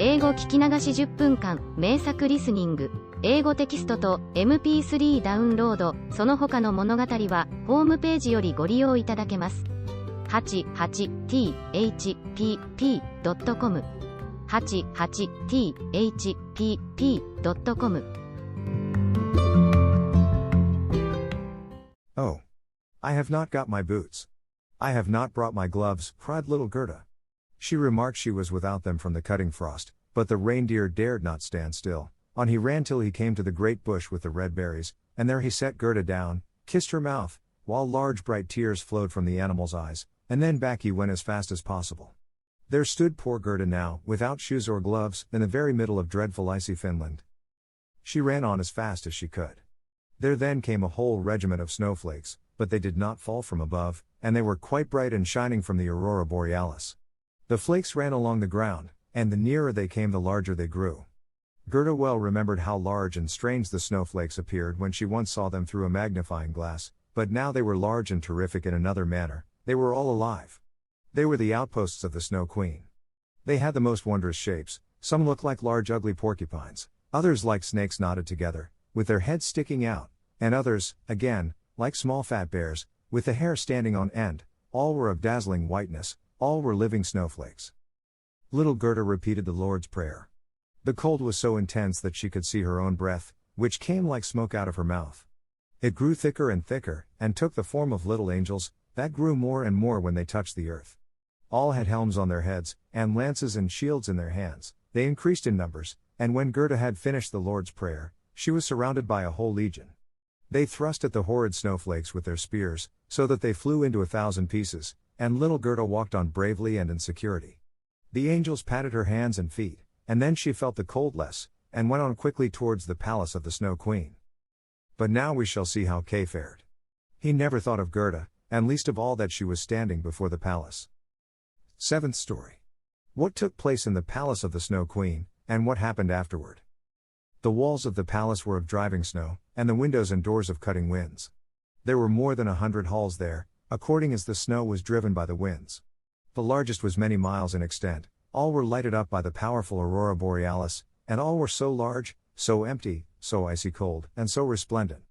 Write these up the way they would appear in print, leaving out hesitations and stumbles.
英語聞き流し10分間、名作リスニング、英語テキストと MP3 ダウンロード、その他の物語は、ホームページよりご利用いただけます。88thpp.com 88thpp.com Oh. I have not got my boots. I have not brought my gloves, cried little Gerda. She remarked she was without them from the cutting frost, but the reindeer dared not stand still. On he ran till he came to the great bush with the red berries, and there he set Gerda down, kissed her mouth, while large bright tears flowed from the animal's eyes, and then back he went as fast as possible. There stood poor Gerda now, without shoes or gloves, in the very middle of dreadful icy Finland. She ran on as fast as she could. There then came a whole regiment of snowflakes, but they did not fall from above, and they were quite bright and shining from the aurora borealis. The flakes ran along the ground, and the nearer they came the larger they grew. Gerda well remembered how large and strange the snowflakes appeared when she once saw them through a magnifying glass, but now they were large and terrific in another manner. They were all alive. They were the outposts of the Snow Queen. They had the most wondrous shapes. Some looked like large ugly porcupines, others like snakes knotted together, with their heads sticking out, and others, again, like small fat bears, with the hair standing on end. All were of dazzling whiteness, all were living snowflakes. Little Gerda repeated the Lord's Prayer. The cold was so intense that she could see her own breath, which came like smoke out of her mouth. It grew thicker and thicker, and took the form of little angels, that grew more and more when they touched the earth. All had helms on their heads, and lances and shields in their hands. They increased in numbers, and when Gerda had finished the Lord's Prayer, she was surrounded by a whole legion. They thrust at the horrid snowflakes with their spears, so that they flew into 1,000 pieces, and little Gerda walked on bravely and in security. The angels patted her hands and feet, and then she felt the cold less, and went on quickly towards the palace of the Snow Queen. But now we shall see how Kay fared. He never thought of Gerda, and least of all that she was standing before the palace. 7th story. What took place in the palace of the Snow Queen, and what happened afterward. The walls of the palace were of driving snow, and the windows and doors of cutting winds. There were more than 100 halls there, according as the snow was driven by the winds. The largest was many miles in extent, all were lighted up by the powerful aurora borealis, and all were so large, so empty, so icy cold, and so resplendent.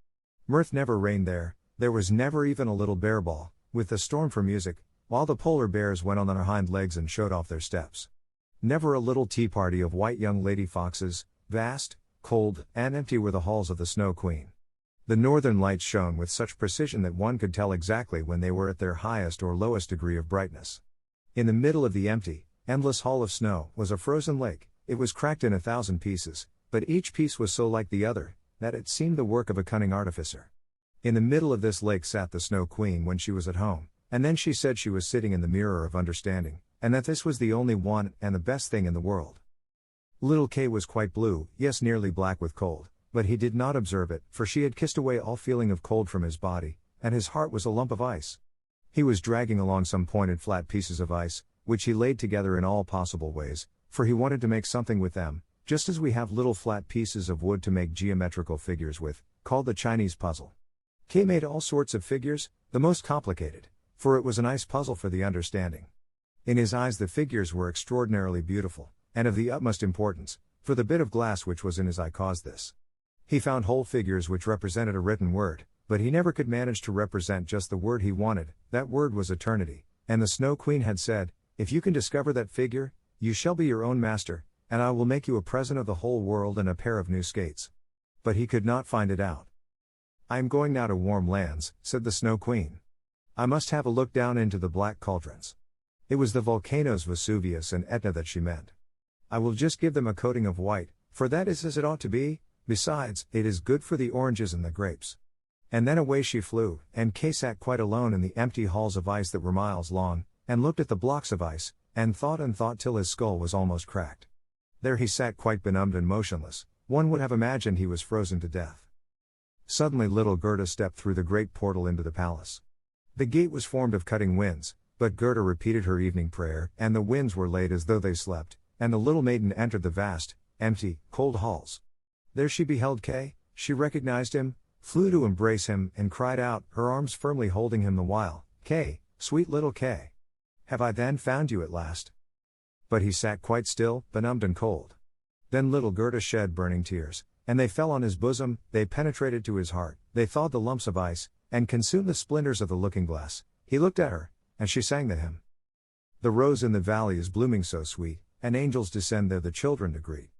Mirth never reigned there was never even a little bear ball, with the storm for music, while the polar bears went on their hind legs and showed off their steps. Never a little tea party of white young lady foxes. Vast, cold, and empty were the halls of the Snow Queen. The northern lights shone with such precision that one could tell exactly when they were at their highest or lowest degree of brightness. In the middle of the empty, endless hall of snow was a frozen lake. It was cracked in 1,000 pieces, but each piece was so like the other, that it seemed the work of a cunning artificer. In the middle of this lake sat the Snow Queen when she was at home, and then she said she was sitting in the mirror of understanding, and that this was the only one and the best thing in the world. Little Kay was quite blue, yes, nearly black with cold, but he did not observe it, for she had kissed away all feeling of cold from his body, and his heart was a lump of ice. He was dragging along some pointed flat pieces of ice, which he laid together in all possible ways, for he wanted to make something with them, just as we have little flat pieces of wood to make geometrical figures with, called the Chinese puzzle. Kay made all sorts of figures, the most complicated, for it was an ice puzzle for the understanding. In his eyes the figures were extraordinarily beautiful, and of the utmost importance, for the bit of glass which was in his eye caused this. He found whole figures which represented a written word, but he never could manage to represent just the word he wanted. That word was eternity, and the Snow Queen had said, "If you can discover that figure, you shall be your own master, and I will make you a present of the whole world and a pair of new skates." But he could not find it out. "I am going now to warm lands," said the Snow Queen. "I must have a look down into the black cauldrons." It was the volcanoes Vesuvius and Etna that she meant. "I will just give them a coating of white, for that is as it ought to be, besides, it is good for the oranges and the grapes." And then away she flew, and Kay sat quite alone in the empty halls of ice that were miles long, and looked at the blocks of ice, and thought till his skull was almost cracked. There he sat quite benumbed and motionless, one would have imagined he was frozen to death. Suddenly little Gerda stepped through the great portal into the palace. The gate was formed of cutting winds, but Gerda repeated her evening prayer, and the winds were laid as though they slept, and the little maiden entered the vast, empty, cold halls. There she beheld Kay, she recognized him, flew to embrace him, and cried out, her arms firmly holding him the while, "Kay, sweet little Kay! Have I then found you at last?" But he sat quite still, benumbed and cold. Then little Gerda shed burning tears, and they fell on his bosom, they penetrated to his heart, they thawed the lumps of ice, and consumed the splinters of the looking-glass. He looked at her, and she sang the hymn. The rose in the valley is blooming so sweet, and angels descend there the children to greet.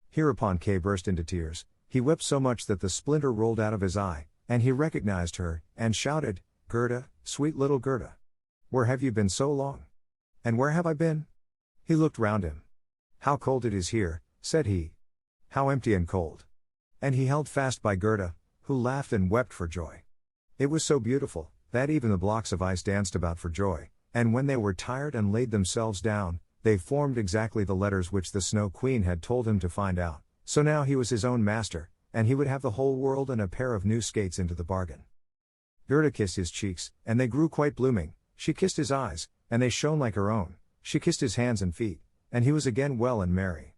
Hereupon Kay burst into tears, he wept so much that the splinter rolled out of his eye, and he recognized her, and shouted, "Gerda, sweet little Gerda! Where have you been so long? And where have I been?" He looked round him. "How cold it is here," said he. "How empty and cold." And he held fast by Gerda, who laughed and wept for joy. It was so beautiful, that even the blocks of ice danced about for joy, and when they were tired and laid themselves down, they formed exactly the letters which the Snow Queen had told him to find out, so now he was his own master, and he would have the whole world and a pair of new skates into the bargain. Gerda kissed his cheeks, and they grew quite blooming, she kissed his eyes, and they shone like her own, she kissed his hands and feet, and he was again well and merry.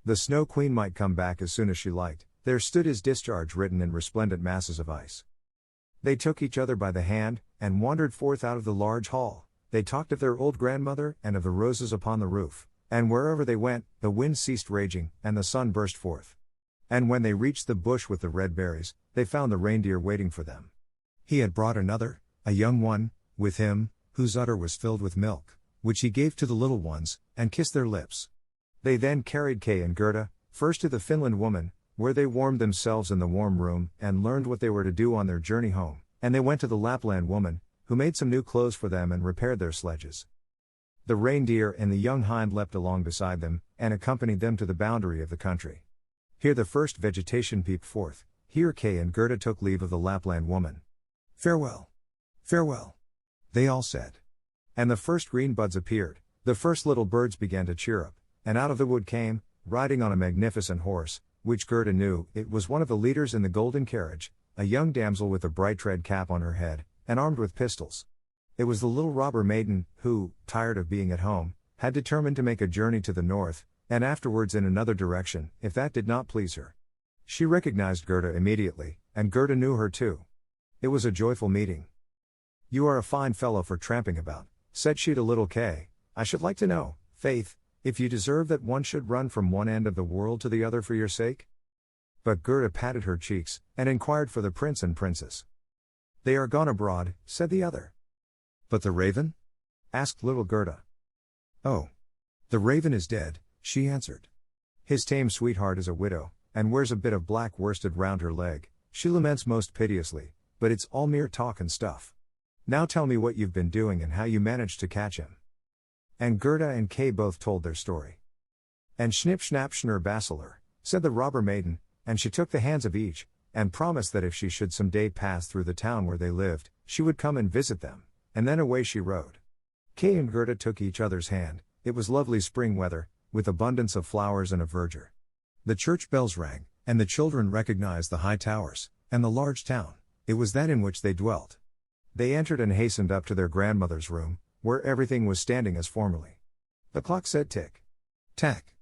The Snow Queen might come back as soon as she liked, there stood his discharge written in resplendent masses of ice. They took each other by the hand, and wandered forth out of the large hall. They talked of their old grandmother, and of the roses upon the roof, and wherever they went, the wind ceased raging, and the sun burst forth. And when they reached the bush with the red berries, they found the reindeer waiting for them. He had brought another, a young one, with him, whose udder was filled with milk, which he gave to the little ones, and kissed their lips. They then carried Kay and Gerda, first to the Finland woman, where they warmed themselves in the warm room, and learned what they were to do on their journey home, and they went to the Lapland woman, who made some new clothes for them and repaired their sledges. The reindeer and the young hind leapt along beside them, and accompanied them to the boundary of the country. Here the first vegetation peeped forth, here Kay and Gerda took leave of the Lapland woman. "Farewell! Farewell!" they all said. And the first green buds appeared, the first little birds began to chirrup, and out of the wood came, riding on a magnificent horse, which Gerda knew, it was one of the leaders in the golden carriage, a young damsel with a bright red cap on her head, and armed with pistols. It was the little robber maiden, who, tired of being at home, had determined to make a journey to the north, and afterwards in another direction, if that did not please her. She recognized Gerda immediately, and Gerda knew her too. It was a joyful meeting. "You are a fine fellow for tramping about," said she to little Kay. "I should like to know, faith, if you deserve that one should run from one end of the world to the other for your sake?" But Gerda patted her cheeks, and inquired for the prince and princess. "They are gone abroad," said the other. "But the raven?" asked little Gerda. "Oh, the raven is dead," she answered. "His tame sweetheart is a widow, and wears a bit of black worsted round her leg. She laments most piteously, but it's all mere talk and stuff. Now tell me what you've been doing and how you managed to catch him." And Gerda and Kay both told their story. "And Schnipp Schnapp Schnurr Basiler," said the robber maiden, and she took the hands of each, and promised that if she should some day pass through the town where they lived, she would come and visit them, and then away she rode. Kay and Gerda took each other's hand, it was lovely spring weather, with abundance of flowers and of verdure. The church bells rang, and the children recognized the high towers, and the large town, it was that in which they dwelt. They entered and hastened up to their grandmother's room, where everything was standing as formerly. The clock said tick, tack,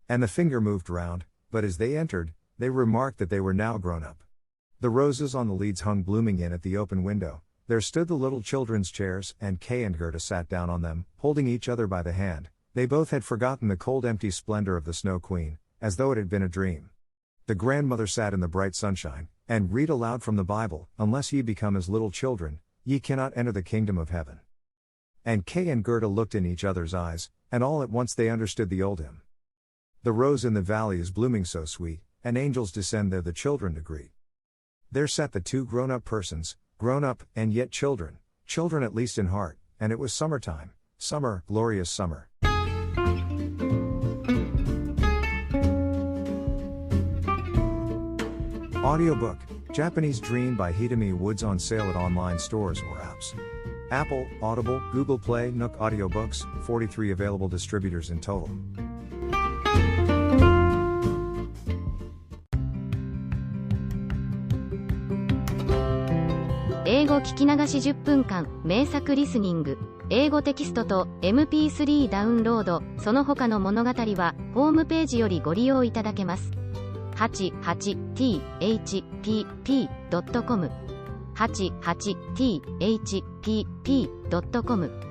and the finger moved round, but as they entered, they remarked that they were now grown up. The roses on the leads hung blooming in at the open window, there stood the little children's chairs, and Kay and Gerda sat down on them, holding each other by the hand. They both had forgotten the cold empty splendor of the Snow Queen, as though it had been a dream. The grandmother sat in the bright sunshine, and read aloud from the Bible, "Unless ye become as little children, ye cannot enter the kingdom of heaven." And Kay and Gerda looked in each other's eyes, and all at once they understood the old hymn. "The rose in the valley is blooming so sweet, and angels descend there the children to greet." There sat the two grown-up persons, grown up, and yet children, children at least in heart, and it was summertime, summer, glorious summer. Audiobook, Japanese Dream by Hitomi Woods, on sale at online stores or apps. Apple, Audible, Google Play, Nook Audiobooks, 43 available distributors in total. 英語聞き流し10分間、名作リスニング。英語テキストと MP3 ダウンロード、その他の物語は、ホームページよりご利用いただけます。88thpp.com 88thpp.com